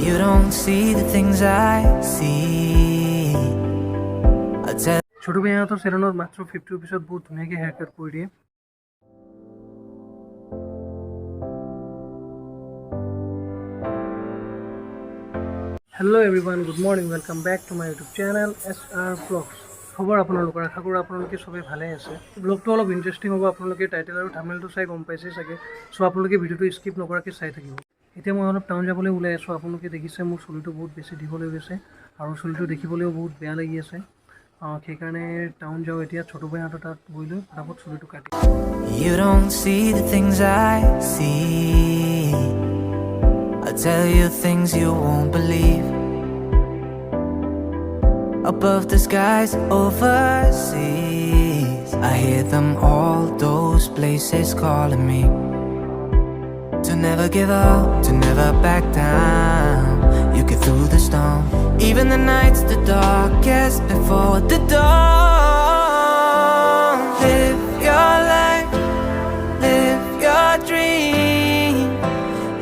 You don't see the things I see. I tell ছোট ভাইয়া তো সেলুনত মাত্ৰ 50 rupeesত বহুত ধুনীয়াকৈ হেয়াৰ কাট কৰি দিয়ে। Hello' everyone, good morning, welcome back to my YouTube channel SR blogs. খবৰ আপোনালোকৰ, আশা কৰোঁ আপোনালোকে সবেই ভালে আছে। ব্লগটো অলপ ইণ্টাৰেষ্টিং হ'ব, আপোনালোকে টাইটেল আৰু থাম্বনেইলটো চাই গম পাইছেই চাগে। চ' আপোনালোকে ভিডিঅ'টো স্কিপ নকৰাকৈ চাই থাকিব। এতিয়া মই অলপ টাউন যাবলৈ ওলাই আছোঁ। আপোনালোকে দেখিছে মোৰ চুলিটো বহুত বেছি দীঘল হৈ গৈছে আৰু চুলিটো দেখিবলৈও বহুত বেয়া লাগি আছে। সেইকাৰণে টাউন যাওঁ এতিয়া, ছোট ভাইহঁতৰ তাত গৈ লৈ ফটাফট চুলিটো কাটি। you don't see the things I see. I tell you things you won't believe. Above the skies overseas, I hear them all, those places calling me to never give up, to never back down. You get through the storm, even the nights the darkest before the dawn. Live your life, live your dream.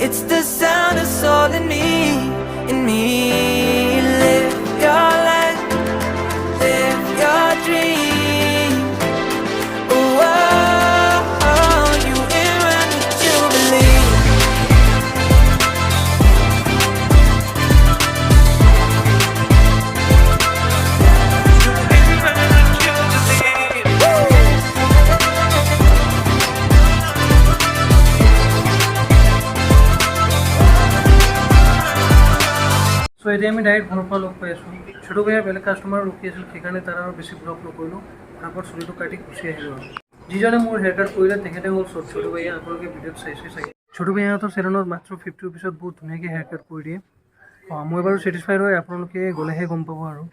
It's the sound of soul in me, in me. Live your life, live your dream. Oh, oh, oh, you in what you believe. চ' এতিয়া আমি direct ঘৰৰ পৰা log পাই আছোঁ। ছোট ভাইয়া বেলেগ customer ৰখি আছিল, সেইকাৰণে তাৰ আৰু বেছি ব্লগ নকৰিলোঁ। ফটাফট চুলিটো কাটি গুচি আহিলোঁ আৰু। যিজনে মোৰ হেয়াৰ কাট কৰিলে তেখেতে হ'ল ছোট ভাইয়া। আপোনালোকে ভিডিঅ'ত চাইছে চাগে। ছোট ভাইয়াহঁতৰ চেলুনত মাত্ৰ 50 rupeesত বহুত ধুনীয়াকৈ হেয়াৰ কাট কৰি দিয়ে। মই বাৰু ছেটিছফাইড হয়, আপোনালোকে গ'লেহে গম পাব আৰু।